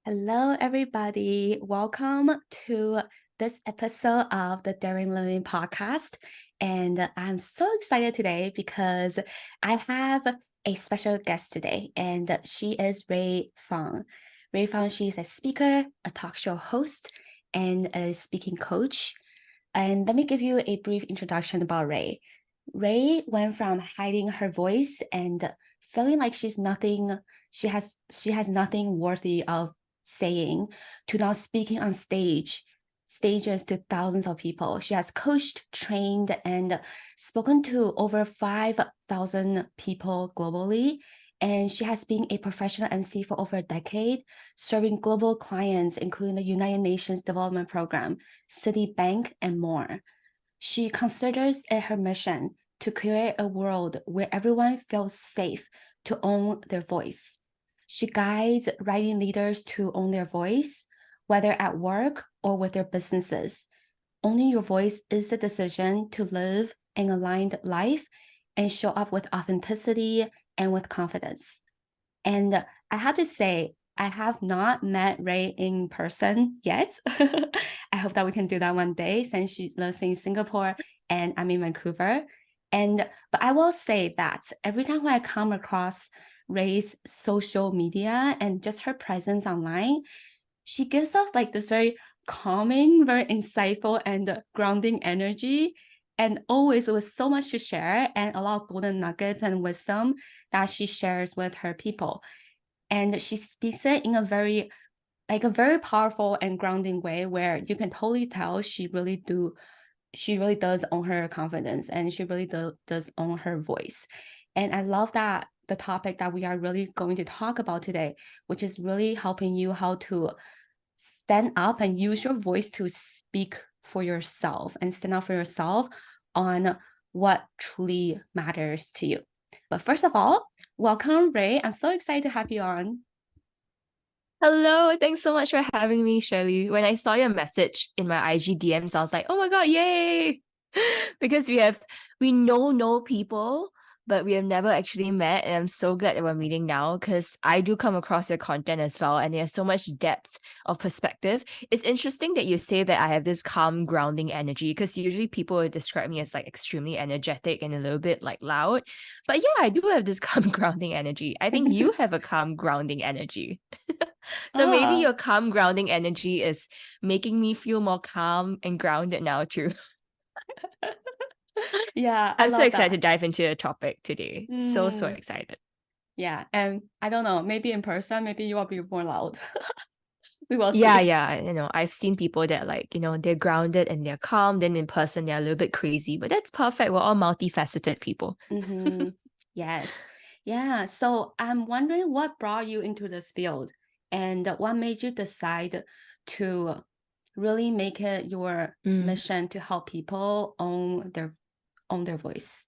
Hello, everybody. Welcome to this episode of the Daring Living podcast. And I'm so excited today because I have a special guest today, and she is Ray Fung. Ray Fung, she's a speaker, a talk show host, and a speaking coach. And let me give you a brief introduction about Ray. Ray went from hiding her voice and feeling like she has nothing worthy of saying to now speaking on stages to thousands of people. She has coached, trained, and spoken to over 5,000 people globally. And she has been a professional MC for over a decade, serving global clients, including the United Nations Development Program, Citibank, and more. She considers it her mission to create a world where everyone feels safe to own their voice. She guides writing leaders to own their voice, whether at work or with their businesses. Owning your voice is the decision to live an aligned life and show up with authenticity and with confidence. And I have to say, I have not met Ray in person yet. I hope that we can do that one day since she lives in Singapore and I'm in Vancouver. But I will say that every time when I come across Ray's social media and just her presence online, she gives off like this very calming, very insightful and grounding energy, and always with so much to share and a lot of golden nuggets and wisdom that she shares with her people. And she speaks it in a very powerful and grounding way where you can totally tell she really does own her confidence, and she really does own her voice. And I love that the topic that we are really going to talk about today, which is really helping you how to stand up and use your voice to speak for yourself and stand up for yourself on what truly matters to you. But first of all, welcome, Ray. I'm so excited to have you on. Hello, thanks so much for having me, Shirley. When I saw your message in my IG DMs, I was like, oh my God, yay! Because we know people, but we have never actually met. And I'm so glad that we're meeting now because I do come across your content as well. And there's so much depth of perspective. It's interesting that you say that I have this calm, grounding energy because usually people would describe me as like extremely energetic and a little bit like loud. But yeah, I do have this calm, grounding energy. I think you have a calm, grounding energy. So maybe Oh, your calm, grounding energy is making me feel more calm and grounded now too. yeah, I I'm so love excited to that. dive into the topic today. So Mm, excited. yeah, and I don't know, maybe in person, maybe you will be more loud. We will Yeah, see. yeah. I've seen people that like, they're grounded and they're calm. Then in person, they're a little bit crazy, but that's perfect. We're all multifaceted people. Mm-hmm. Yes. Yeah. So I'm wondering what brought you into this field and what made you decide to really make it your Mm. mission to help people own their voice.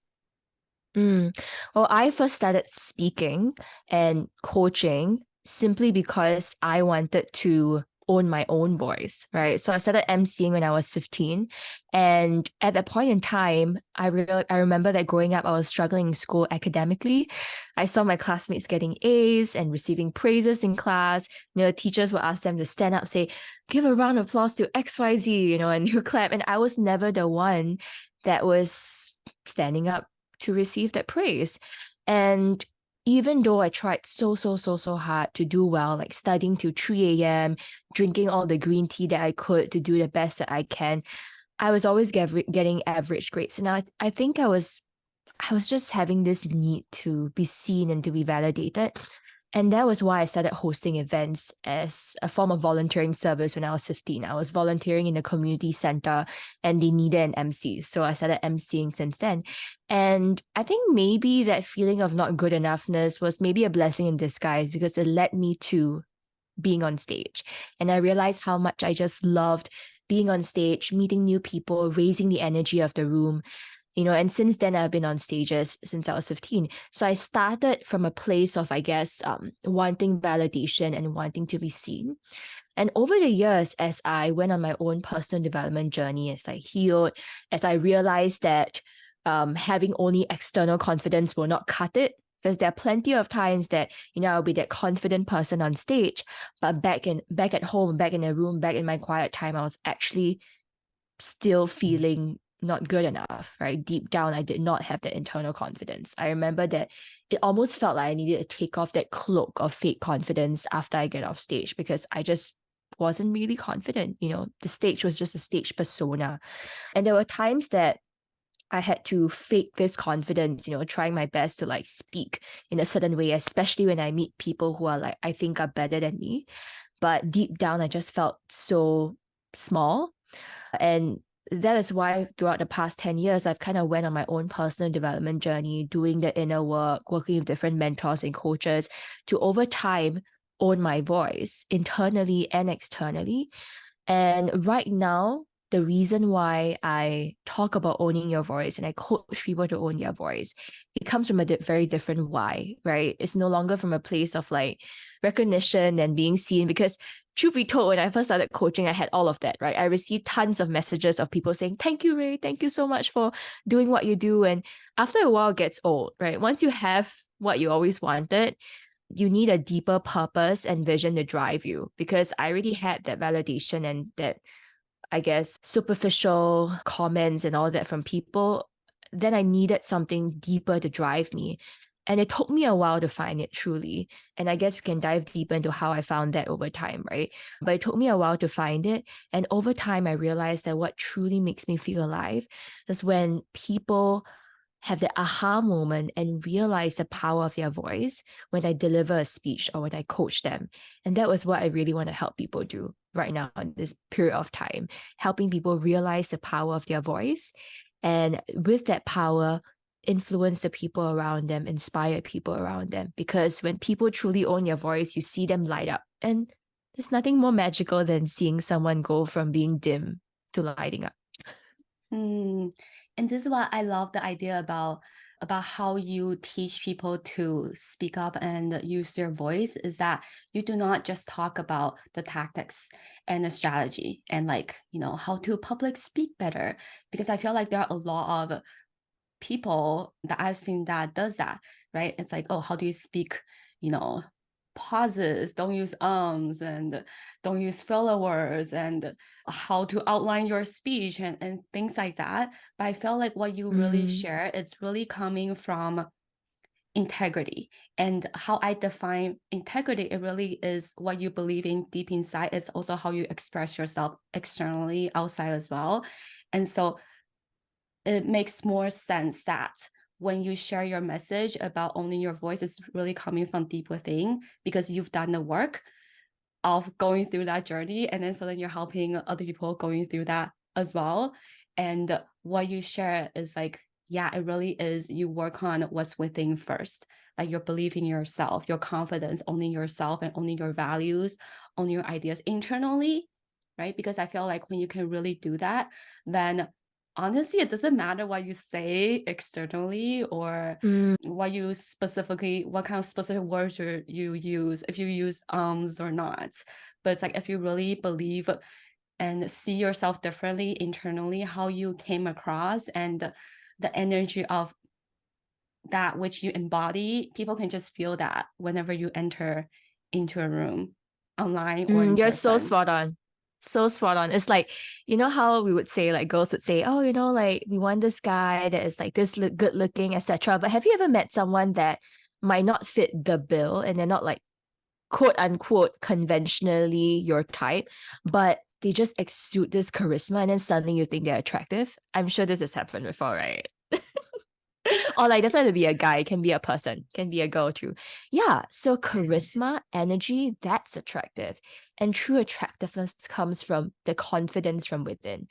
Mm. Well, I first started speaking and coaching simply because I wanted to own my own voice, right? So I started emceeing when I was 15. And at that point in time, I remember that growing up, I was struggling in school academically. I saw my classmates getting A's and receiving praises in class. The teachers would ask them to stand up, say, give a round of applause to XYZ, and you clap. And I was never the one that was standing up to receive that praise. And even though I tried so hard to do well, like studying till 3 a.m., drinking all the green tea that I could to do the best that I can, I was always getting average grades. And I think I was just having this need to be seen and to be validated. And that was why I started hosting events as a form of volunteering service when I was 15. I was volunteering in a community center and they needed an MC. So I started MCing since then. And I think maybe that feeling of not good enoughness was maybe a blessing in disguise because it led me to being on stage. And I realized how much I just loved being on stage, meeting new people, raising the energy of the room. And since then I've been on stages since I was 15. So I started from a place of, I guess, wanting validation and wanting to be seen. And over the years, as I went on my own personal development journey, as I healed, as I realized that having only external confidence will not cut it, Because there are plenty of times that, I'll be that confident person on stage, but back at home, back in the room, back in my quiet time, I was actually still feeling not good enough, right? Deep down, I did not have that internal confidence. I remember that it almost felt like I needed to take off that cloak of fake confidence after I get off stage, because I just wasn't really confident. The stage was just a stage persona. And there were times that I had to fake this confidence, trying my best to like speak in a certain way, especially when I meet people who are like, I think are better than me. But deep down, I just felt so small. And that is why throughout the past 10 years, I've kind of went on my own personal development journey, doing the inner work, working with different mentors and coaches to over time own my voice internally and externally. And right now, the reason why I talk about owning your voice and I coach people to own their voice, it comes from a very different why, right? It's no longer from a place of like recognition and being seen, because truth be told, when I first started coaching, I had all of that, right? I received tons of messages of people saying, thank you, Ray. Thank you so much for doing what you do. And after a while, it gets old, right? Once you have what you always wanted, you need a deeper purpose and vision to drive you, because I already had that validation and that, I guess, superficial comments and all that from people. Then I needed something deeper to drive me. And it took me a while to find it truly. And I guess we can dive deeper into how I found that over time, right? But it took me a while to find it. And over time, I realized that what truly makes me feel alive is when people have the aha moment and realize the power of their voice when I deliver a speech or when I coach them. And that was what I really want to help people do right now in this period of time, helping people realize the power of their voice. And with that power, influence the people around them, inspire people around them. Because when people truly own your voice, you see them light up. And there's nothing more magical than seeing someone go from being dim to lighting up. And this is what I love the idea about how you teach people to speak up and use their voice, is that you do not just talk about the tactics and the strategy and like, how to public speak better. Because I feel like there are a lot of people that I've seen that does that, right? It's like, oh, how do you speak, pauses, don't use ums and don't use filler words, and how to outline your speech and things like that. But I felt like what you really share, it's really coming from integrity. And how I define integrity, it really is what you believe in deep inside. It's also how you express yourself externally, outside as well. And so it makes more sense that when you share your message about owning your voice, it's really coming from deep within, because you've done the work of going through that journey. And then so then you're helping other people going through that as well. And what you share is like, yeah, it really is, you work on what's within first, like your belief in yourself, your confidence, owning yourself and owning your values, owning your ideas internally, right? Because I feel like when you can really do that, then honestly, it doesn't matter what you say externally or what kind of specific words you use, if you use ums or not. But it's like, if you really believe and see yourself differently internally, how you came across and the energy of that which you embody, people can just feel that whenever you enter into a room, online or in You're person. so spot on. So spot on. It's like, how we would say, like girls would say, oh, like we want this guy that is like this good looking, etc. But have you ever met someone that might not fit the bill and they're not like quote unquote conventionally your type, but they just exude this charisma and then suddenly you think they're attractive? I'm sure this has happened before, right? Or like, doesn't have to be a guy, it can be a person, can be a girl too. Yeah, so charisma, energy, that's attractive. And true attractiveness comes from the confidence from within.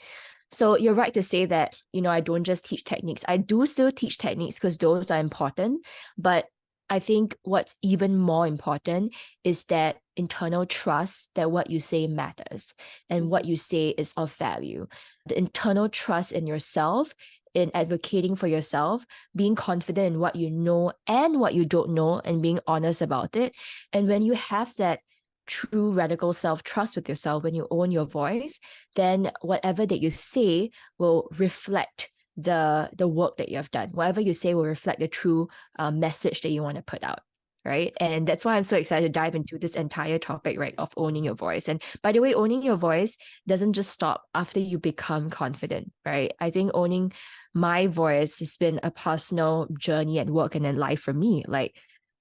So you're right to say that, I don't just teach techniques. I do still teach techniques because those are important. But I think what's even more important is that internal trust that what you say matters and what you say is of value. The internal trust in yourself, in advocating for yourself, being confident in what you know and what you don't know, and being honest about it. And when you have that true radical self-trust with yourself, when you own your voice, then whatever that you say will reflect the work that you have done. Whatever you say will reflect the true message that you want to put out. Right. And that's why I'm so excited to dive into this entire topic, right, of owning your voice. And by the way, owning your voice doesn't just stop after you become confident, right? I think owning my voice has been a personal journey at work and in life for me. Like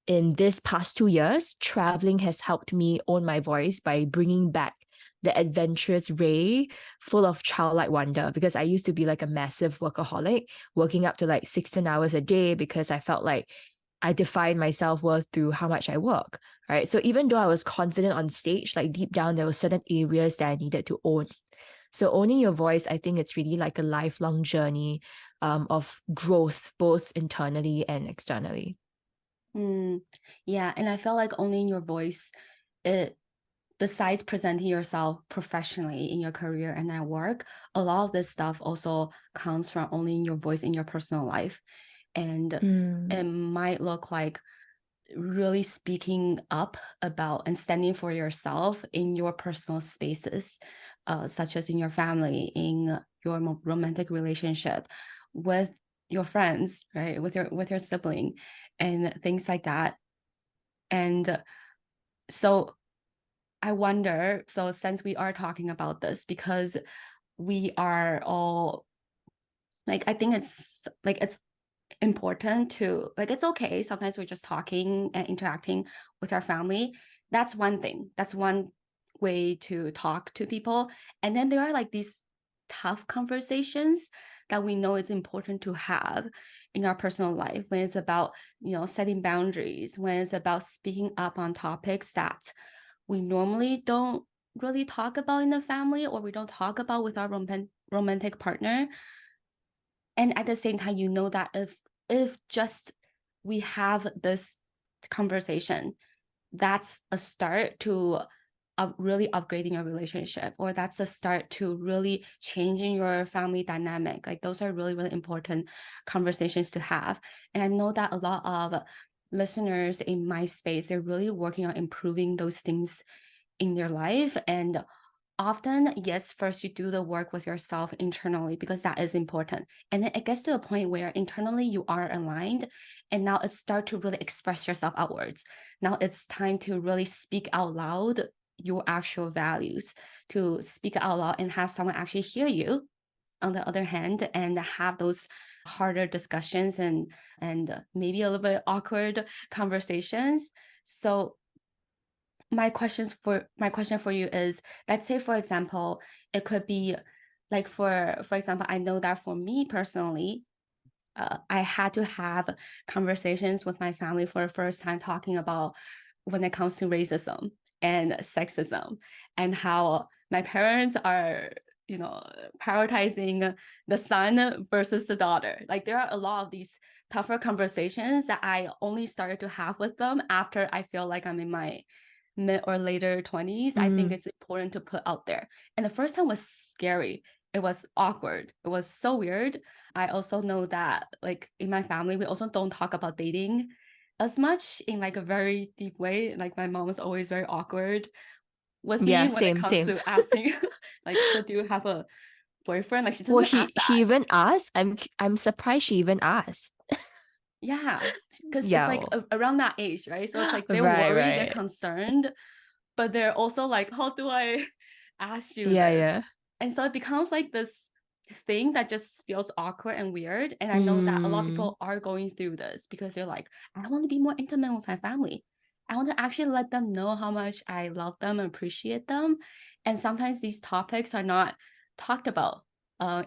in this past 2 years, traveling has helped me own my voice by bringing back the adventurous Ray full of childlike wonder, because I used to be like a massive workaholic, working up to like 16 hours a day because I felt like I defined my self-worth through how much I work, right? So even though I was confident on stage, like deep down, there were certain areas that I needed to own. So owning your voice, I think it's really like a lifelong journey of growth, both internally and externally. Yeah, and I felt like owning your voice, it besides presenting yourself professionally in your career and at work, a lot of this stuff also comes from owning your voice in your personal life. And it might look like really speaking up about and standing for yourself in your personal spaces, such as in your family, in your romantic relationship, with your friends, right, with your sibling, and things like that. And so I wonder, so since we are talking about this, because we are all like, I think it's important to like, it's okay. Sometimes we're just talking and interacting with our family. That's one thing. That's one way to talk to people. And then there are like these tough conversations that we know it's important to have in our personal life, when it's about, setting boundaries, when it's about speaking up on topics that we normally don't really talk about in the family, or we don't talk about with our romantic partner. And at the same time, that if just we have this conversation, that's a start to really upgrading your relationship, or that's a start to really changing your family dynamic. Like those are really, really important conversations to have. And I know that a lot of listeners in my space, they're really working on improving those things in their life. And often, yes, first you do the work with yourself internally, because that is important. And then it gets to a point where internally you are aligned, and now it's start to really express yourself outwards. Now it's time to really speak out loud your actual values, to speak out loud and have someone actually hear you on the other hand, and have those harder discussions and maybe a little bit awkward conversations. So my question for you is, let's say, for example, it could be like, for example, I know that for me personally, I had to have conversations with my family for the first time, talking about when it comes to racism and sexism, and how my parents are, prioritizing the son versus the daughter. Like there are a lot of these tougher conversations that I only started to have with them after I feel like I'm in my mid or later 20s. I think it's important to put out there. And the first time was scary. It was awkward. It was so weird. I also know that like in my family, we also don't talk about dating as much in like a very deep way. Like my mom is always very awkward with me Yeah, when it same, comes same. to asking, like, so do you have a boyfriend? Like she Well, doesn't ask she that. even asked. I'm surprised she even asked. Yeah, because it's Yeah. like around that age, right? So it's like they're Right, worried, they're right. concerned, but they're also like, how do I ask you Yeah, this? yeah. And so it becomes like this thing that just feels awkward and weird. And I know that a lot of Mm, people are going through this, because they're like, I want to be more intimate with my family. I want to actually let them know how much I love them and appreciate them. And sometimes these topics are not talked about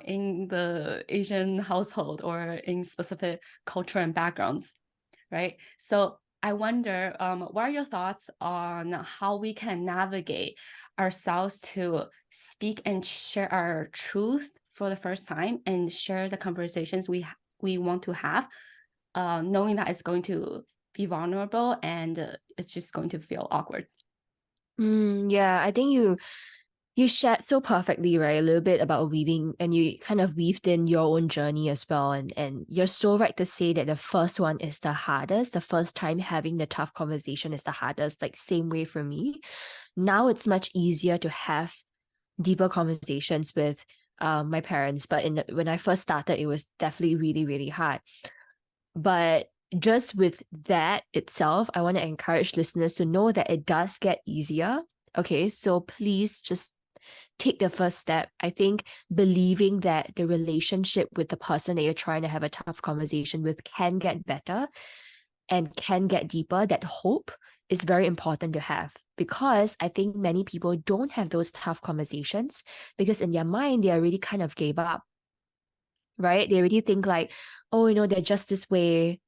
in the Asian household or in specific culture and backgrounds, right? So I wonder, what are your thoughts on how we can navigate ourselves to speak and share our truth for the first time, and share the conversations we want to have, knowing that it's going to be vulnerable, and it's just going to feel awkward. yeah, I think you shared so perfectly, right? A little bit about weaving, and you kind of weaved in your own journey as well. And you're so right to say that the first one is the hardest. The first time having the tough conversation is the hardest, like same way for me. Now it's much easier to have deeper conversations with my parents, but when I first started, it was definitely really, really hard. But just with that itself, I want to encourage listeners to know that it does get easier. Okay, so please just take the first step. I think believing that the relationship with the person that you're trying to have a tough conversation with can get better and can get deeper, that hope is very important to have, because I think many people don't have those tough conversations because in their mind, they already kind of gave up, right? They already think like, oh, they're just this way.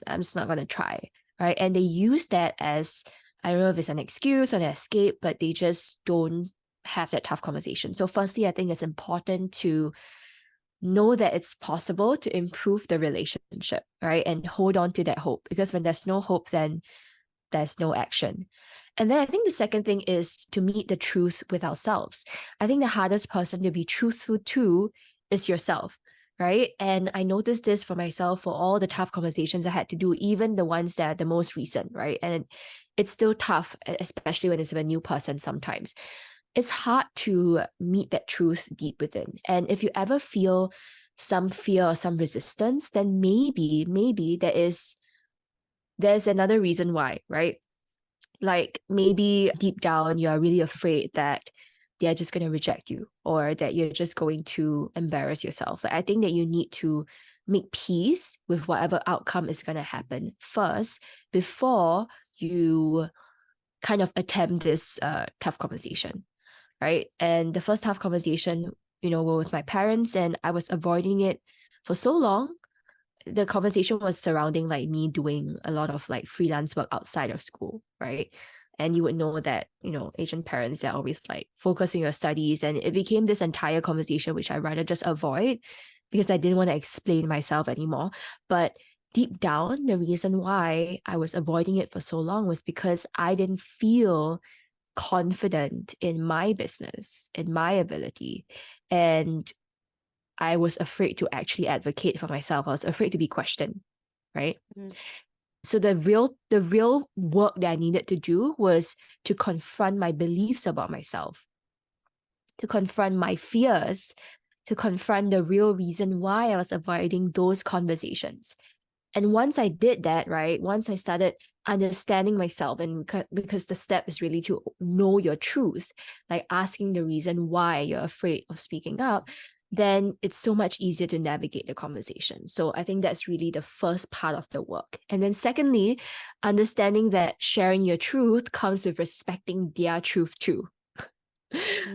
I'm just not going to try, right? And they use that as, I don't know if it's an excuse or an escape, but they just don't have that tough conversation. So firstly, I think it's important to know that it's possible to improve the relationship, right? And hold on to that hope, because when there's no hope, then there's no action. And then I think the second thing is to meet the truth with ourselves. I think the hardest person to be truthful to is yourself, right? And I noticed this for myself for all the tough conversations I had to do, even the ones that are the most recent, right? And it's still tough, especially when it's with a new person sometimes. It's hard to meet that truth deep within. And if you ever feel some fear or some resistance, then maybe there's another reason why, right? Like maybe deep down you're really afraid that they're just going to reject you or that you're just going to embarrass yourself. Like I think that you need to make peace with whatever outcome is going to happen first before you kind of attempt this tough conversation, right? And the first tough conversation, were with my parents, and I was avoiding it for so long. The conversation was surrounding like me doing a lot of like freelance work outside of school, right? And you would know that, Asian parents are always like focusing on your studies. And it became this entire conversation, which I rather just avoid because I didn't want to explain myself anymore. But deep down, the reason why I was avoiding it for so long was because I didn't feel confident in my business, in my ability. And I was afraid to actually advocate for myself. I was afraid to be questioned, right? Mm. So the real work that I needed to do was to confront my beliefs about myself, to confront my fears, to confront the real reason why I was avoiding those conversations. And once I did that, right, once I started understanding myself, and because the step is really to know your truth, like asking the reason why you're afraid of speaking up, then it's so much easier to navigate the conversation. So I think that's really the first part of the work. And then secondly, understanding that sharing your truth comes with respecting their truth too.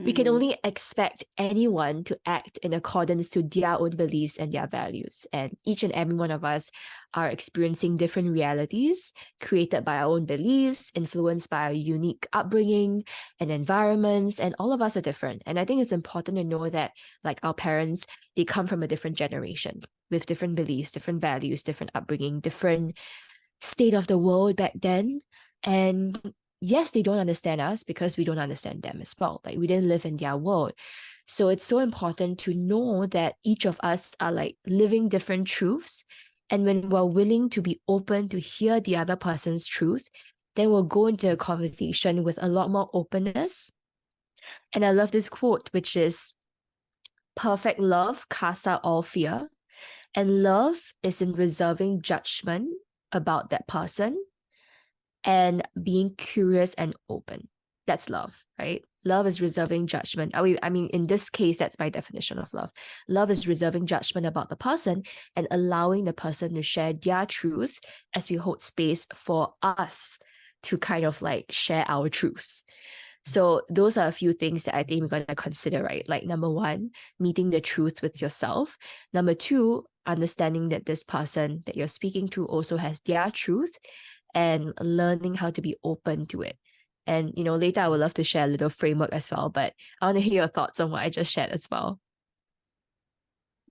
We can Mm. only expect anyone to act in accordance to their own beliefs and their values. And each and every one of us are experiencing different realities created by our own beliefs, influenced by our unique upbringing and environments. And all of us are different. And I think it's important to know that, like our parents, they come from a different generation with different beliefs, different values, different upbringing, different state of the world back then. And yes, they don't understand us because we don't understand them as well. Like we didn't live in their world. So it's so important to know that each of us are like living different truths. And when we're willing to be open to hear the other person's truth, then we'll go into a conversation with a lot more openness. And I love this quote, which is perfect love casts out all fear. And love is in reserving judgment about that person and being curious and open. That's love, right? Love is reserving judgment. I mean, in this case, that's my definition of love. Love is reserving judgment about the person and allowing the person to share their truth as we hold space for us to kind of like share our truths. So those are a few things that I think we're going to consider, right? Like number one, meeting the truth with yourself. Number two, understanding that this person that you're speaking to also has their truth and learning how to be open to it. And, later I would love to share a little framework as well, but I want to hear your thoughts on what I just shared as well.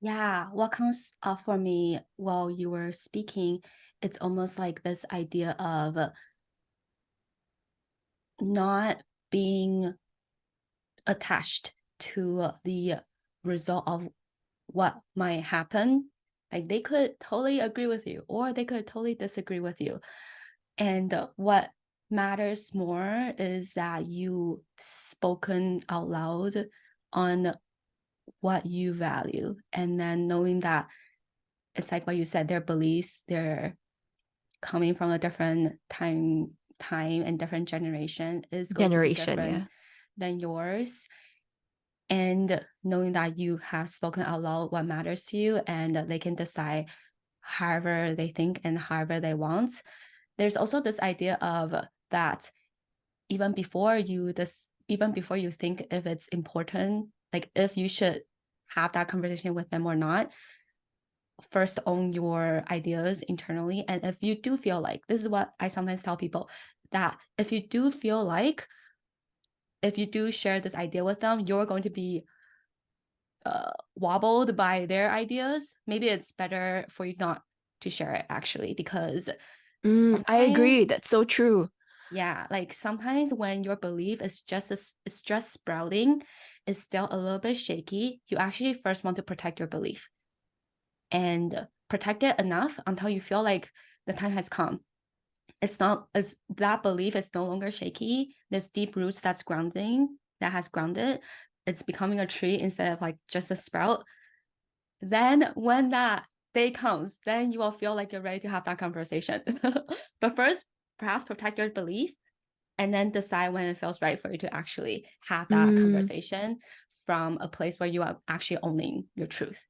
Yeah, what comes up for me while you were speaking, it's almost like this idea of not being attached to the result of what might happen. Like they could totally agree with you, or they could totally disagree with you. And what matters more is that you spoken out loud on what you value, and then knowing that it's like what you said, their beliefs, they're coming from a different time and different generation is going to be Generation, different yeah. than yours. And knowing that you have spoken out loud what matters to you, and they can decide however they think and however they want. There's also this idea of that even before you think if it's important, like if you should have that conversation with them or not, first own your ideas internally. And if you do feel like, this is what I sometimes tell people, that if you do feel like, if you do share this idea with them, you're going to be wobbled by their ideas, maybe it's better for you not to share it, actually, because I agree. sometimes, That's so true. yeah, like sometimes when your belief is it's just sprouting, it's still a little bit shaky, you actually first want to protect your belief and protect it enough until you feel like the time has come. It's not as that belief is no longer shaky. There's deep roots that has grounded. It's becoming a tree instead of like just a sprout. Then when that day comes, then you will feel like you're ready to have that conversation. But first, perhaps protect your belief and then decide when it feels right for you to actually have that Mm, conversation from a place where you are actually owning your truth.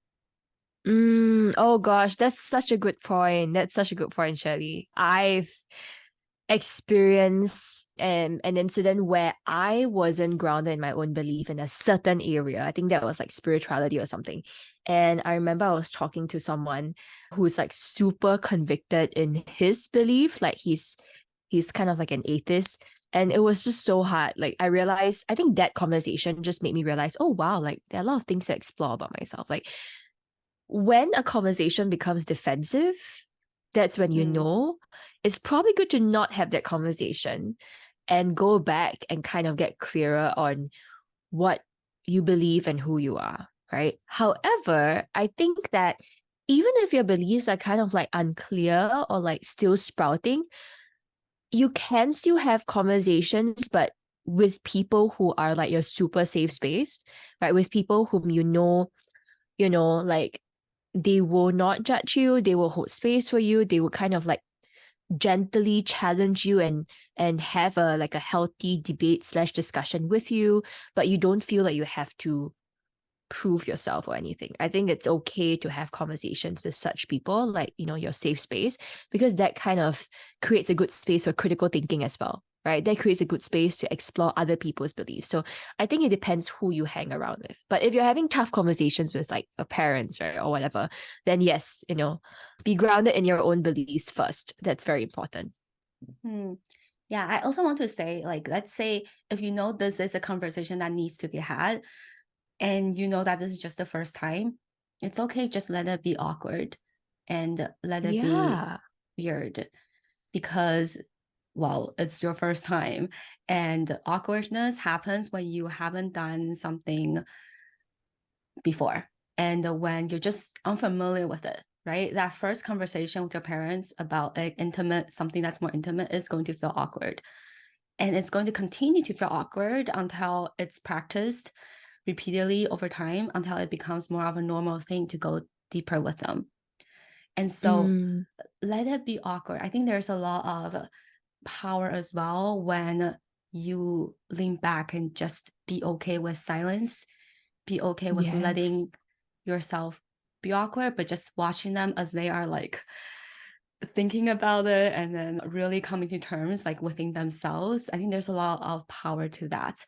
oh gosh, that's such a good point. That's such a good point, Shirley. I've experienced an incident where I wasn't grounded in my own belief in a certain area. I think that was like spirituality or something. And I remember I was talking to someone who's like super convicted in his belief, like he's kind of like an atheist. And it was just so hard. Like I realized, I think that conversation just made me realize, oh wow, like there are a lot of things to explore about myself. Like when a conversation becomes defensive, that's when you Mm, know it's probably good to not have that conversation and go back and kind of get clearer on what you believe and who you are, right? However, I think that even if your beliefs are kind of like unclear or like still sprouting, you can still have conversations, but with people who are like your super safe space, right? With people whom like they will not judge you, they will hold space for you, they will kind of like gently challenge you and have a like a healthy debate slash discussion with you, but you don't feel like you have to prove yourself or anything. I think it's okay to have conversations with such people, like, your safe space, because that kind of creates a good space for critical thinking as well, right? That creates a good space to explore other people's beliefs. So I think it depends who you hang around with. But if you're having tough conversations with like your parents, right, or whatever, then yes, be grounded in your own beliefs first. That's very important. hmm. Yeah, I also want to say, like, let's say if you know this is a conversation that needs to be had, and you know that this is just the first time, it's okay. Just let it be awkward and let it be Yeah. weird because, well, it's your first time. And awkwardness happens when you haven't done something before and when you're just unfamiliar with it, right? That first conversation with your parents about like something that's more intimate is going to feel awkward. And it's going to continue to feel awkward until it's practiced repeatedly over time until it becomes more of a normal thing to go deeper with them. And so Mm, let it be awkward. I think there's a lot of power as well when you lean back and just be okay with silence, be okay with yes. letting yourself be awkward, but just watching them as they are like thinking about it and then really coming to terms like within themselves. I think there's a lot of power to that.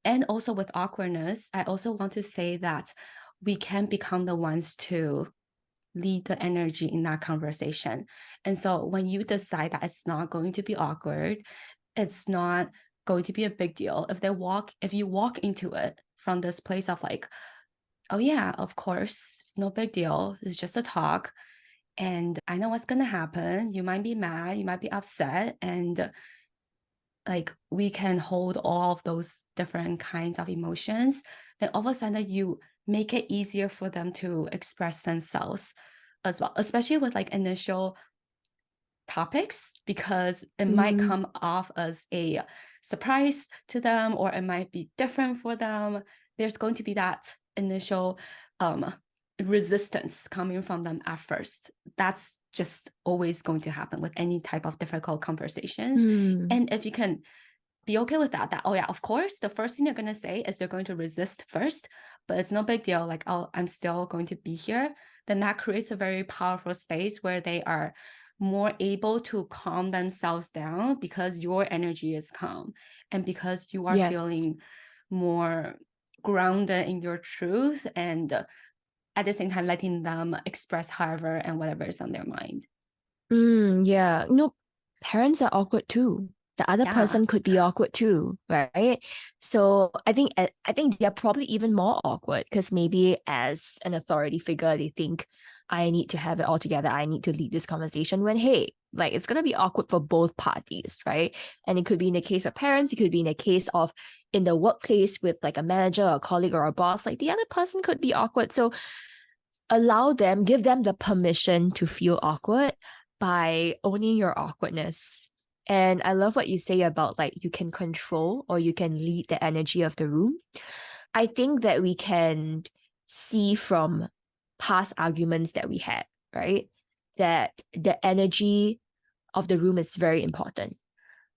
And also with awkwardness, I also want to say that we can become the ones to lead the energy in that conversation. And so when you decide that it's not going to be awkward, it's not going to be a big deal. If you walk into it from this place of like, oh yeah, of course, it's no big deal. It's just a talk. And I know what's gonna happen. You might be mad, you might be upset, and like we can hold all of those different kinds of emotions. Then all of a sudden you make it easier for them to express themselves as well, especially with like initial topics, because it might Mm, come off as a surprise to them or it might be different for them. There's going to be that initial resistance coming from them at first. That's just always going to happen with any type of difficult conversations. And if you can be okay with that, oh yeah, of course, the first thing they're going to say is they're going to resist first, but it's no big deal. Like, oh, I'm still going to be here. Then that creates a very powerful space where they are more able to calm themselves down because your energy is calm and because you are feeling more grounded in your truth, and at the same time letting them express however and whatever is on their mind. Yeah. No, parents are awkward too. The other Yeah. person could be awkward too, right? So I think they're probably even more awkward because maybe as an authority figure, they think I need to have it all together. I need to lead this conversation when, hey, like it's gonna be awkward for both parties, right? And it could be in the case of parents, it could be in the case of in the workplace with like a manager, a colleague, or a boss, like the other person could be awkward. So allow them, give them the permission to feel awkward by owning your awkwardness. And I love what you say about like you can control or you can lead the energy of the room. I think that we can see from past arguments that we had, right? That the energy of the room is very important.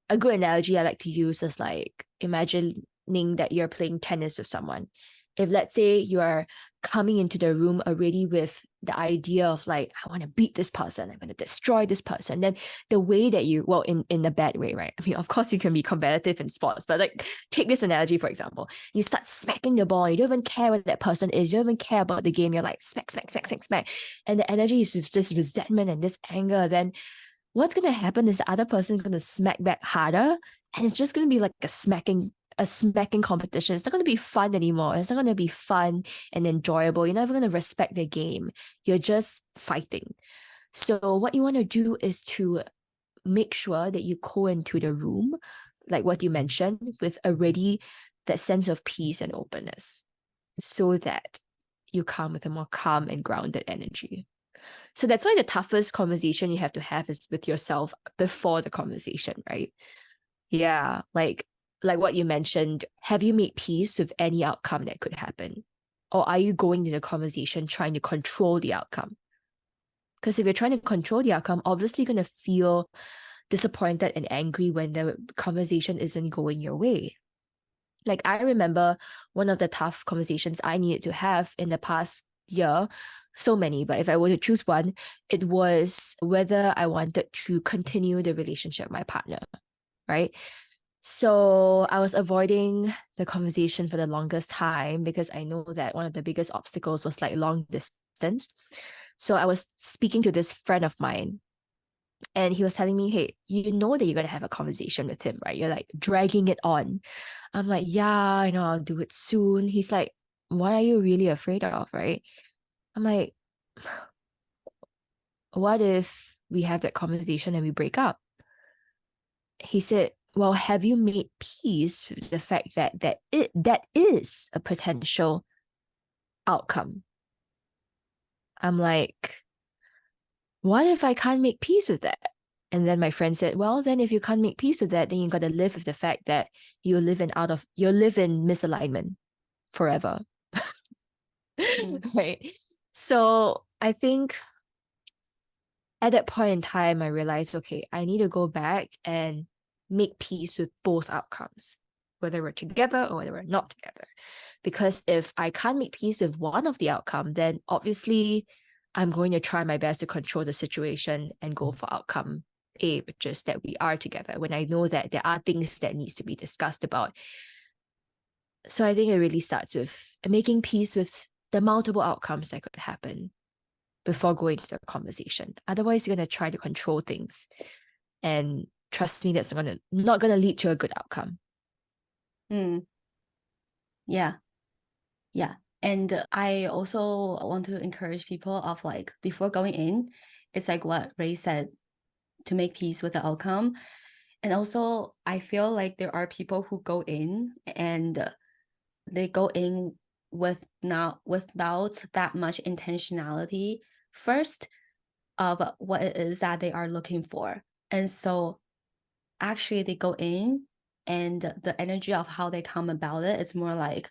A good analogy I like to use is like imagining that you're playing tennis with someone. If let's say you are coming into the room already with the idea of like, I want to beat this person, I'm going to destroy this person, then the way that you, well, in a bad way, right? I mean, of course you can be competitive in sports, but like take this analogy, for example, you start smacking the ball, you don't even care what that person is, you don't even care about the game, you're like smack, smack, smack, smack, smack. And the energy is just resentment and this anger, then what's going to happen is the other person is going to smack back harder, and it's just going to be like a smacking competition. It's not going to be fun anymore. It's not going to be fun and enjoyable. You're never going to respect the game. You're just fighting. So what you want to do is to make sure that you go into the room, like what you mentioned, with already that sense of peace and openness, so that you come with a more calm and grounded energy. So that's why the toughest conversation you have to have is with yourself before the conversation, right? Yeah, like what you mentioned, have you made peace with any outcome that could happen? Or are you going into the conversation trying to control the outcome? Because if you're trying to control the outcome, obviously you're going to feel disappointed and angry when the conversation isn't going your way. Like I remember one of the tough conversations I needed to have in the past year, so many, but if I were to choose one, it was whether I wanted to continue the relationship with my partner, right? So I was avoiding the conversation for the longest time because I know that one of the biggest obstacles was like long distance. So I was speaking to this friend of mine, and he was telling me, hey, you know that you're going to have a conversation with him, right? You're like dragging it on. I'm like, yeah, I know, I'll do it soon. He's like, what are you really afraid of, right? I'm like, what if we have that conversation and we break up? He said, well, have you made peace with the fact that is a potential outcome? I'm like, what if I can't make peace with that? And then my friend said, well, then if you can't make peace with that, then you got to live with the fact that you live in misalignment forever. Right. So I think at that point in time, I realized, okay, I need to go back and make peace with both outcomes, whether we're together or whether we're not together. Because if I can't make peace with one of the outcome, then obviously I'm going to try my best to control the situation and go for outcome A, which is that we are together when I know that there are things that needs to be discussed about. So I think it really starts with making peace with the multiple outcomes that could happen before going to the conversation. Otherwise, you're going to try to control things. And trust me, that's not gonna lead to a good outcome. Yeah. Yeah. And I also want to encourage people of like, before going in, it's like what Ray said, to make peace with the outcome. And also, I feel like there are people who go in and they go in without that much intentionality first of what it is that they are looking for. And so actually they go in and the energy of how they come about it is more like,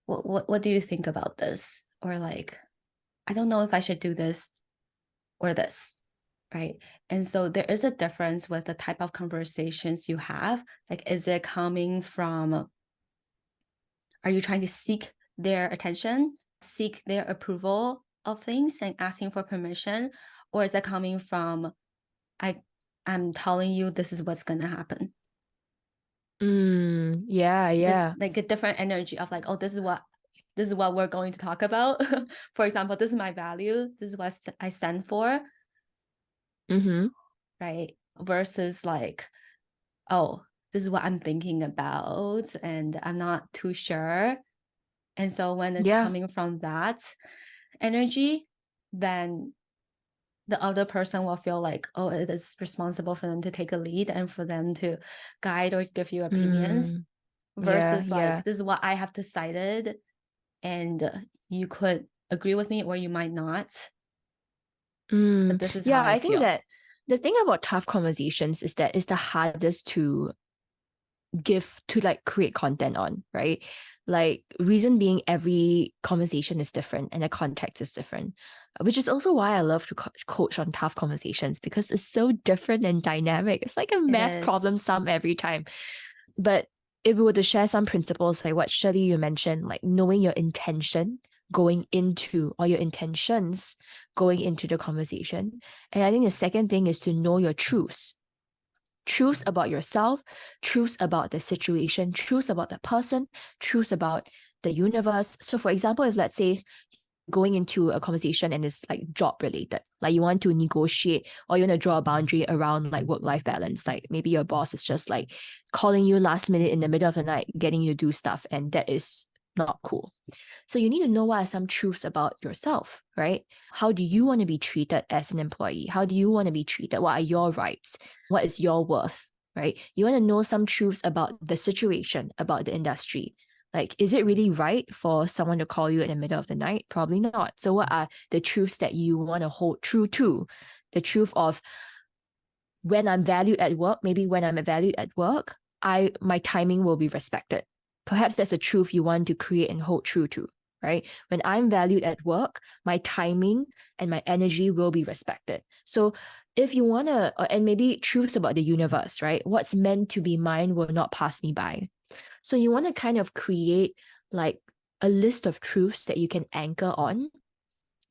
what do you think about this? Or like, I don't know if I should do this or this, right? And so there is a difference with the type of conversations you have. Like, is it coming from, are you trying to seek their attention, seek their approval of things and asking for permission? Or is it coming from, I'm telling you this is what's gonna happen? Yeah, This yeah. like a different energy of like, oh, this is what we're going to talk about. For example, this is my value, this is what I stand for, Mm-hmm. right? Versus like, oh, this is what I'm thinking about and I'm not too sure. And so when it's Yeah. coming from that energy, then the other person will feel like, oh, it is responsible for them to take a lead and for them to guide or give you opinions, Yeah, versus yeah. like, this is what I have decided and you could agree with me or you might not, but this is how Yeah, I I think feel. that the thing about tough conversations is that it's the hardest to like create content on, right? Like, reason being, every conversation is different and the context is different, which is also why I love to coach on tough conversations, because it's so different and dynamic. It's like a It math is. problem sum every time. But if we were to share some principles, like what Shirley you mentioned, like knowing your intention going into, or your intentions going into the conversation. And I think the second thing is to know your truths about yourself, truths about the situation, truths about the person, truths about the universe. So, for example, if let's say going into a conversation and it's like job related, like you want to negotiate or you want to draw a boundary around like work-life balance, like maybe your boss is just like calling you last minute in the middle of the night, getting you to do stuff, and that is not cool. So you need to know what are some truths about yourself, right? How do you want to be treated as an employee? How do you want to be treated? What are your rights? What is your worth, right? You want to know some truths about the situation, about the industry. Like, is it really right for someone to call you in the middle of the night? Probably not. So what are the truths that you want to hold true to? The truth of, when I'm valued at work, maybe when I'm valued at work, my timing will be respected. Perhaps that's a truth you want to create and hold true to, right? When I'm valued at work, my timing and my energy will be respected. So if you want to, and maybe truths about the universe, right? What's meant to be mine will not pass me by. So you want to kind of create like a list of truths that you can anchor on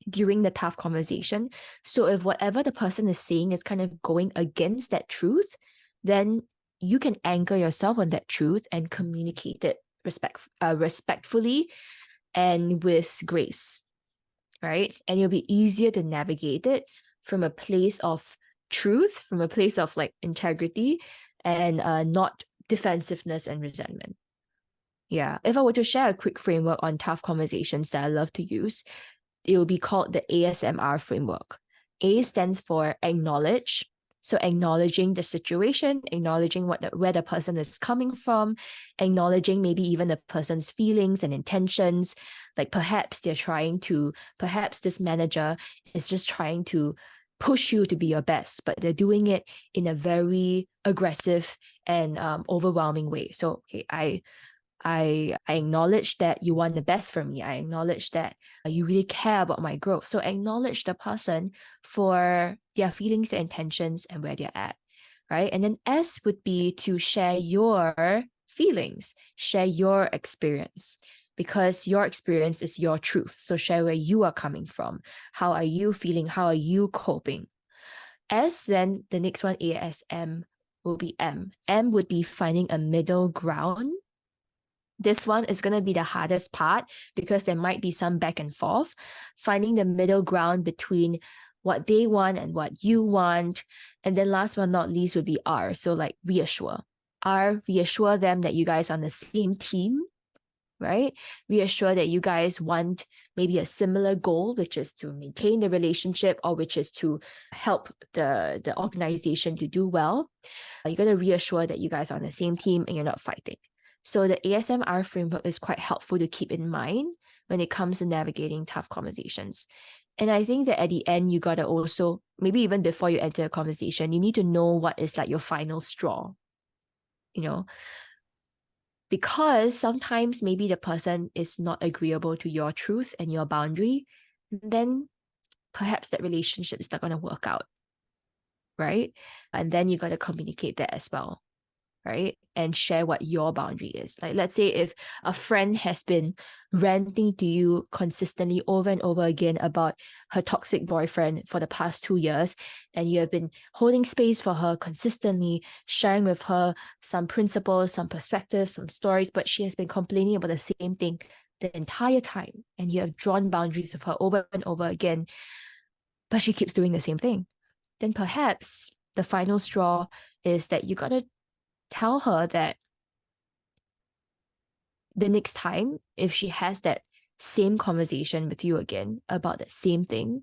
during the tough conversation. So if whatever the person is saying is kind of going against that truth, then you can anchor yourself on that truth and communicate it respectfully and with grace, right? And it'll be easier to navigate it from a place of truth, from a place of like integrity, and not defensiveness and resentment. Yeah. If I were to share a quick framework on tough conversations that I love to use, it will be called the ASMR framework. A stands for acknowledge. So acknowledging the situation, acknowledging where the person is coming from, acknowledging maybe even the person's feelings and intentions. Like perhaps perhaps this manager is just trying to push you to be your best, but they're doing it in a very aggressive and overwhelming way. So, okay, I acknowledge that you want the best for me. I acknowledge that you really care about my growth. So acknowledge the person for their feelings, their intentions, and where they're at, right? And then S would be to share your feelings, share your experience, because your experience is your truth. So share where you are coming from. How are you feeling? How are you coping? S, then the next one, ASM, will be M. M would be finding a middle ground. This one is going to be the hardest part because there might be some back and forth, finding the middle ground between what they want and what you want. And then last but not least would be R. So like reassure. R, reassure them that you guys are on the same team, right? Reassure that you guys want maybe a similar goal, which is to maintain the relationship or which is to help the organization to do well. You got to reassure that you guys are on the same team and you're not fighting. So the ASMR framework is quite helpful to keep in mind when it comes to navigating tough conversations. And I think that at the end, you got to also, maybe even before you enter a conversation, you need to know what is like your final straw, you know? because sometimes maybe the person is not agreeable to your truth and your boundary, then perhaps that relationship is not going to work out, right? And then you got to communicate that as well, right? And share what your boundary is. Like, let's say if a friend has been ranting to you consistently over and over again about her toxic boyfriend for the past 2 years, and you have been holding space for her consistently, sharing with her some principles, some perspectives, some stories, but she has been complaining about the same thing the entire time, and you have drawn boundaries with her over and over again, but she keeps doing the same thing, then perhaps the final straw is that you got to tell her that the next time, if she has that same conversation with you again about that same thing,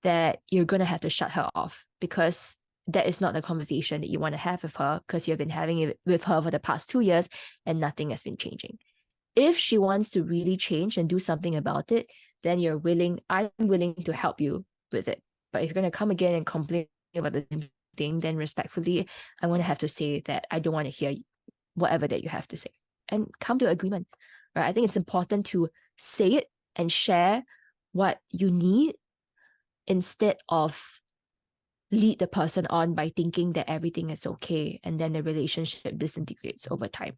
that you're going to have to shut her off, because that is not the conversation that you want to have with her, because you've been having it with her for the past 2 years and nothing has been changing. If she wants to really change and do something about it, then I'm willing to help you with it. But if you're going to come again and complain about the same thing, then respectfully, I'm going to have to say that I don't want to hear whatever that you have to say, and come to agreement, right? I think it's important to say it and share what you need, instead of lead the person on by thinking that everything is okay, and then the relationship disintegrates over time.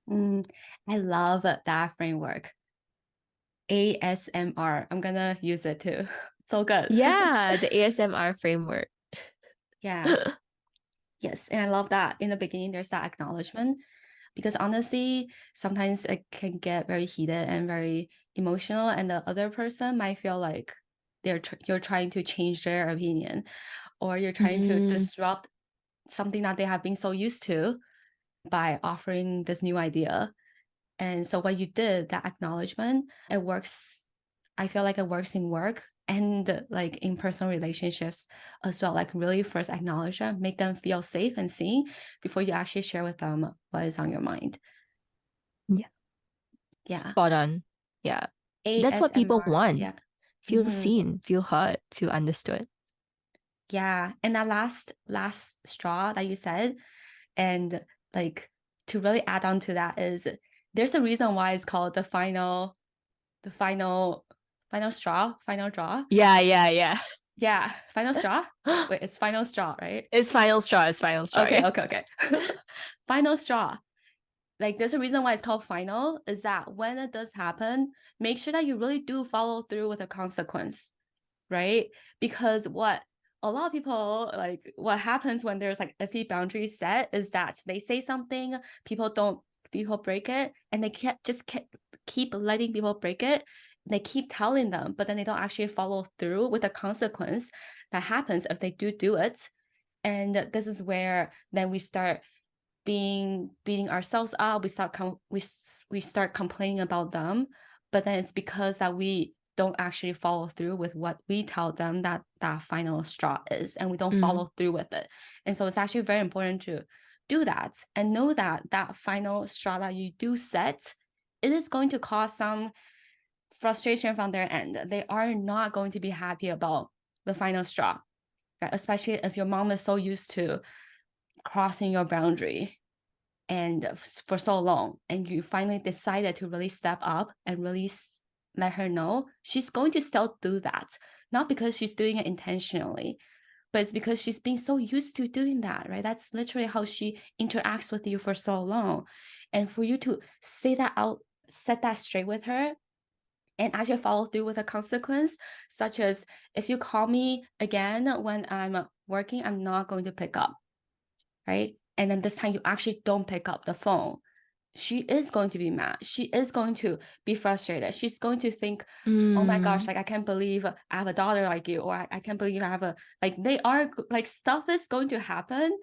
I love that framework. ASMR. I'm gonna use it too. So good. Yeah, the ASMR framework. Yeah. Yes. And I love that in the beginning, there's that acknowledgement, because honestly, sometimes it can get very heated and very emotional, and the other person might feel like you're trying to change their opinion, or you're trying to disrupt something that they have been so used to by offering this new idea. And so what you did, that acknowledgement, it works. I feel like it works in work and like in personal relationships as well. Like really first acknowledge them, make them feel safe and seen before you actually share with them what is on your mind. Yeah. Yeah. Spot on. Yeah. That's what people ASMR. want. Yeah. Feel Mhm. seen, feel heard, feel understood. Yeah. And that last straw that you said, and like to really add on to that, is there's a reason why it's called the final straw, final draw. Yeah. Yeah, final straw. Wait, it's final straw, right? It's final straw. It's final straw. Okay, Yeah. okay. Final straw. Like there's a reason why it's called final, is that when it does happen, make sure that you really do follow through with a consequence, right? Because what a lot of people, like what happens when there's like iffy boundaries set, is that they say something, people break it, and they keep letting people break it. They keep telling them, but then they don't actually follow through with the consequence that happens if they do it. And this is where then we start beating ourselves up. We start complaining about them, but then it's because that we don't actually follow through with what we tell them that final straw is, and we don't follow through with it. And so it's actually very important to do that and know that that final straw that you do set, it is going to cause some frustration from their end. They are not going to be happy about the final straw, right? Especially if your mom is so used to crossing your boundary and for so long, and you finally decided to really step up and really let her know, she's going to still do that, not because she's doing it intentionally, but it's because she's been so used to doing that, right? That's literally how she interacts with you for so long. And for you to say that out, set that straight with her, and actually follow through with a consequence, such as if you call me again when I'm working, I'm not going to pick up, right? And then this time you actually don't pick up the phone, she is going to be mad. She is going to be frustrated. She's going to think, oh my gosh, like I can't believe I have a daughter like you, or I can't believe I have a, like they are, like stuff is going to happen.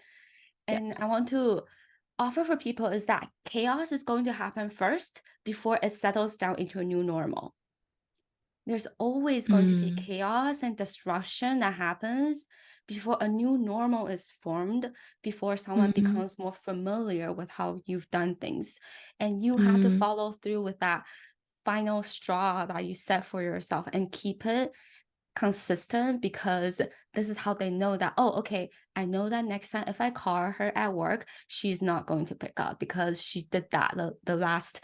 And I want to offer for people is that chaos is going to happen first before it settles down into a new normal. There's always going to be chaos and disruption that happens before a new normal is formed, before someone becomes more familiar with how you've done things. And you have to follow through with that final straw that you set for yourself and keep it consistent because this is how they know that, oh, okay, I know that next time if I call her at work, she's not going to pick up because she did that the last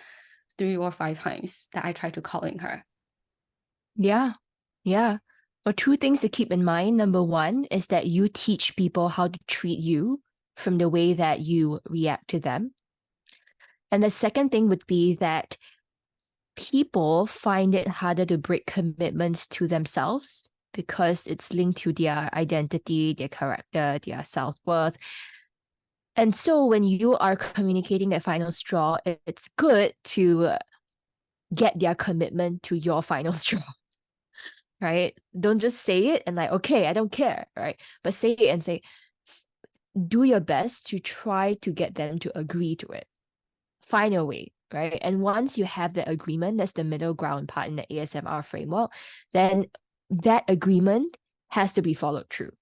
3 or 5 times that I tried to calling her. Yeah. Yeah. Well, two things to keep in mind. Number one is that you teach people how to treat you from the way that you react to them. And the second thing would be that people find it harder to break commitments to themselves because it's linked to their identity, their character, their self-worth. And so when you are communicating that final straw, it's good to get their commitment to your final straw, right? Don't just say it and like, okay, I don't care, right? But say it and say, do your best to try to get them to agree to it. Find a way, right? And once you have the agreement, that's the middle ground part in the ASMR framework, then that agreement has to be followed through.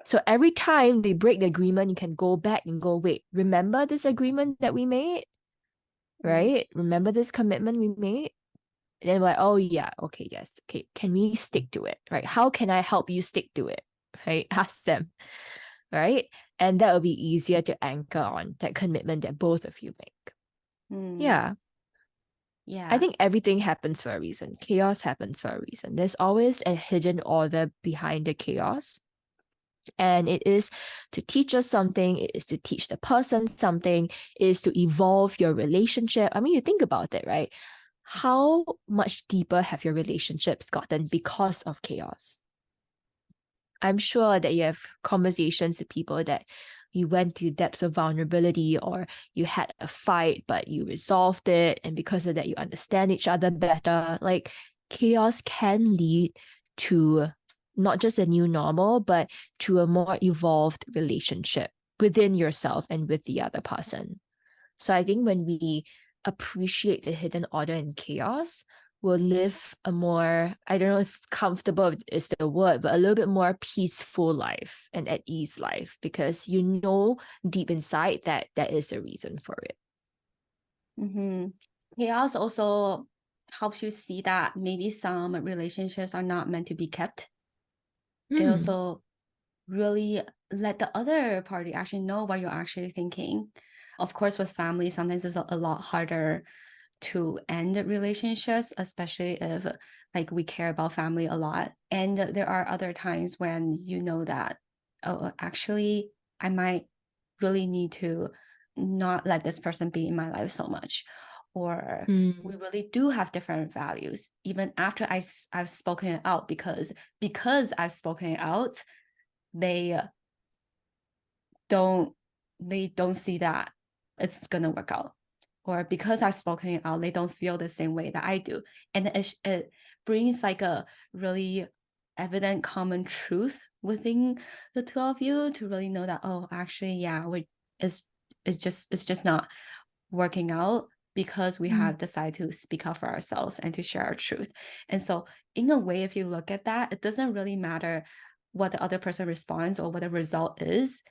So every time they break the agreement, you can go back and go, wait, remember this agreement that we made? Right? Remember this commitment we made? And then we're like, oh yeah, okay, yes. Okay, can we stick to it? Right? How can I help you stick to it? Right? Ask them. Right? And that will be easier to anchor on that commitment that both of you make. Yeah. Yeah. I think everything happens for a reason. Chaos happens for a reason. There's always a hidden order behind the chaos. And it is to teach us something, it is to teach the person something, it is to evolve your relationship. I mean, you think about it, right? How much deeper have your relationships gotten because of chaos? I'm sure that you have conversations with people that you went to depths of vulnerability, or you had a fight, but you resolved it. And because of that, you understand each other better. Like, chaos can lead to not just a new normal, but to a more evolved relationship within yourself and with the other person. So I think when we appreciate the hidden order in chaos, we'll live a more, I don't know if comfortable is the word, but a little bit more peaceful life and at ease life, because you know deep inside that that is a reason for it. Chaos also helps you see that maybe some relationships are not meant to be kept. It also really let the other party actually know what you're actually thinking. Of course, with family, sometimes it's a lot harder to end relationships, especially if like we care about family a lot. And there are other times when you know that, oh, actually, I might really need to not let this person be in my life so much. Or we really do have different values, even after I've spoken it out, because I've spoken it out, they don't see that it's gonna work out, or because I've spoken it out, they don't feel the same way that I do, and it brings like a really evident common truth within the two of you to really know that, oh, actually, yeah, it's just not working out because we have decided to speak up for ourselves and to share our truth. And so in a way, if you look at that, it doesn't really matter what the other person responds or what the result is.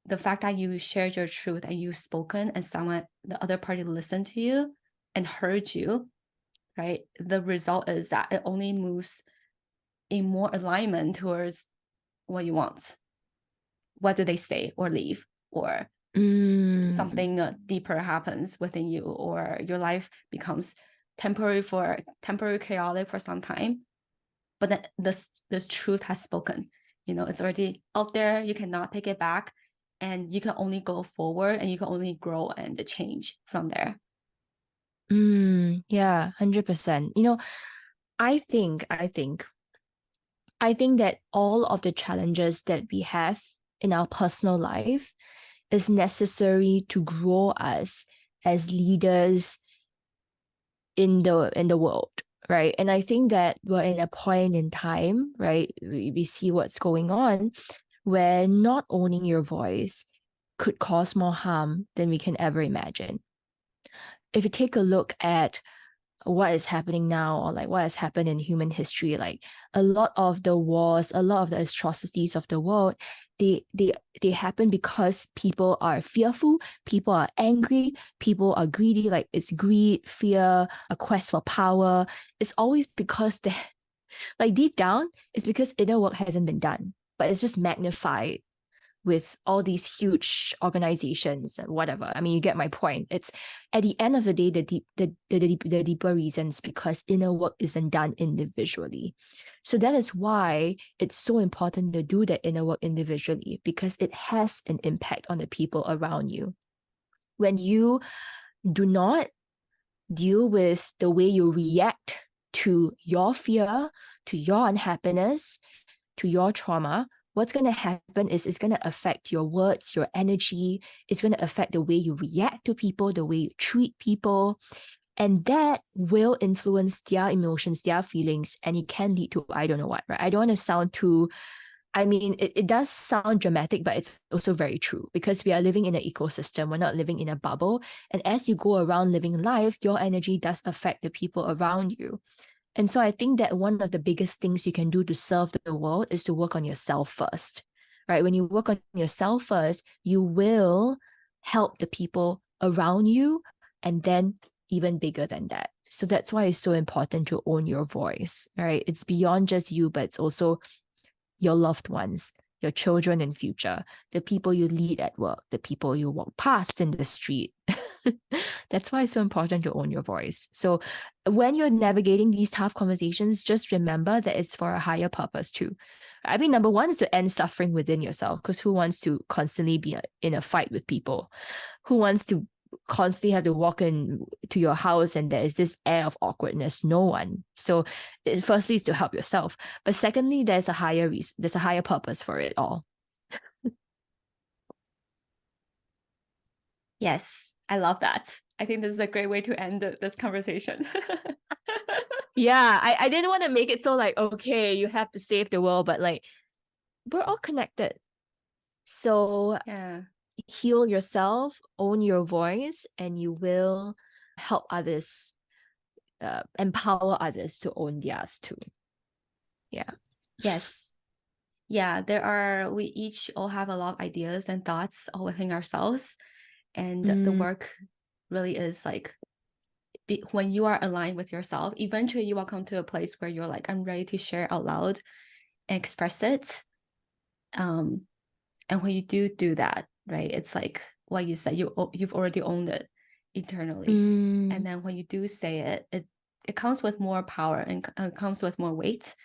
The fact that you shared your truth and you've spoken and the other party listened to you and heard you, right? The result is that it only moves in more alignment towards what you want, whether they stay or leave, or something deeper happens within you, or your life becomes temporary chaotic for some time, but then this truth has spoken. It's already out there, you cannot take it back, and you can only go forward, and you can only grow and change from there. Yeah, 100%. I think that all of the challenges that we have in our personal life is necessary to grow us as leaders in the world, right? And I think that we're in a point in time, right? We see what's going on, where not owning your voice could cause more harm than we can ever imagine. If you take a look at what is happening now, or like what has happened in human history, like a lot of the wars, a lot of the atrocities of the world, they happen because people are fearful, people are angry, people are greedy. Like, it's greed, fear, a quest for power. It's always because Like deep down, it's because inner work hasn't been done, but it's just magnified with all these huge organizations and whatever. I mean, you get my point. It's at the end of the day, the deeper reasons because inner work isn't done individually. So that is why it's so important to do that inner work individually, because it has an impact on the people around you. When you do not deal with the way you react to your fear, to your unhappiness, to your trauma, what's going to happen is it's going to affect your words, your energy. It's going to affect the way you react to people, the way you treat people. And that will influence their emotions, their feelings, and it can lead to I don't know what, right? I don't want to sound too, I mean, it does sound dramatic, but it's also very true because we are living in an ecosystem. We're not living in a bubble. And as you go around living life, your energy does affect the people around you. And so I think that one of the biggest things you can do to serve the world is to work on yourself first, right? When you work on yourself first, you will help the people around you and then even bigger than that. So that's why it's so important to own your voice, right? It's beyond just you, but it's also your loved ones, your children in future, the people you lead at work, the people you walk past in the street. That's why it's so important to own your voice. So when you're navigating these tough conversations, just remember that it's for a higher purpose too. I mean, number one is to end suffering within yourself, because who wants to constantly be in a fight with people? Who wants to constantly have to walk in to your house and there is this air of awkwardness? No one. So firstly is to help yourself, but secondly there's a higher there's a higher purpose for it all. Yes, I love that. I think this is a great way to end this conversation. Yeah, I didn't want to make it so like, okay, you have to save the world, but like we're all connected. So Yeah. heal yourself, own your voice, and you will help others, empower others to own theirs too. Yeah. Yes. Yeah, we each all have a lot of ideas and thoughts all within ourselves. And the work really is like, when you are aligned with yourself, eventually you will come to a place where you're like, I'm ready to share out loud and express it. And when you do that, right, it's like what you said, you've already owned it internally. And then when you do say it comes with more power and comes with more weight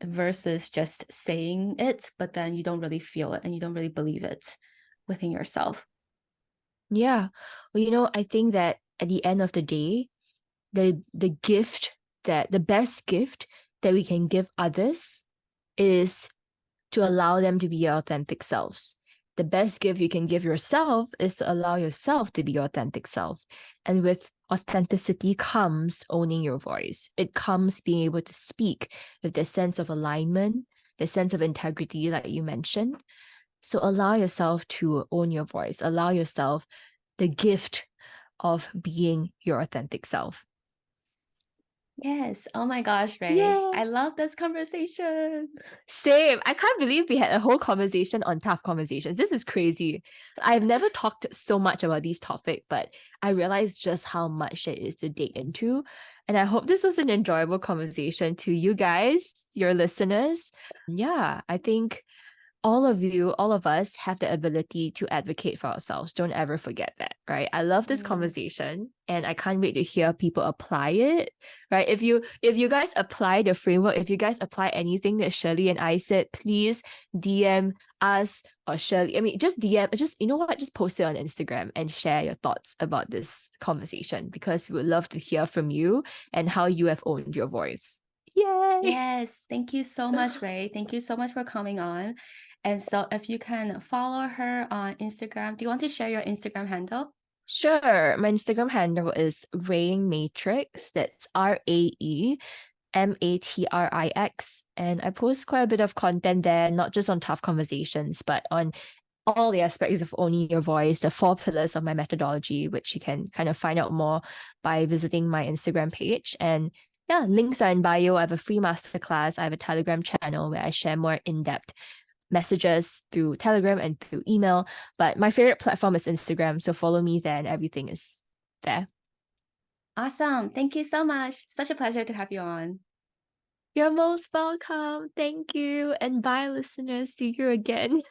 versus just saying it, but then you don't really feel it and you don't really believe it within yourself. Yeah. Well, I think that at the end of the day, the best gift that we can give others is to allow them to be your authentic selves. The best gift you can give yourself is to allow yourself to be your authentic self. And with authenticity comes owning your voice. It comes being able to speak with the sense of alignment, the sense of integrity that you mentioned. So allow yourself to own your voice. Allow yourself the gift of being your authentic self. Yes. Oh my gosh, Ray. Yes. I love this conversation. Same. I can't believe we had a whole conversation on tough conversations. This is crazy. I've never talked so much about these topics, but I realized just how much it is to dig into. And I hope this was an enjoyable conversation to you guys, your listeners. Yeah, I think all of us have the ability to advocate for ourselves. Don't ever forget that, right? I love this conversation and I can't wait to hear people apply it, right? If you guys apply the framework, if you guys apply anything that Shirley and I said, please DM us or Shirley. I mean, just DM, just, you know what? Just post it on Instagram and share your thoughts about this conversation, because we would love to hear from you and how you have owned your voice. Yay! Yes. Thank you so much, Ray. Thank you so much for coming on. And so if you can follow her on Instagram, do you want to share your Instagram handle? Sure. My Instagram handle is Rain Matrix. That's RAEMATRIX. And I post quite a bit of content there, not just on tough conversations, but on all the aspects of owning your voice, the 4 pillars of my methodology, which you can kind of find out more by visiting my Instagram page. And yeah, links are in bio. I have a free masterclass. I have a Telegram channel where I share more in-depth messages through Telegram and through email. But my favorite platform is Instagram. So follow me there and everything is there. Awesome. Thank you so much. Such a pleasure to have you on. You're most welcome. Thank you. And bye, listeners. See you again.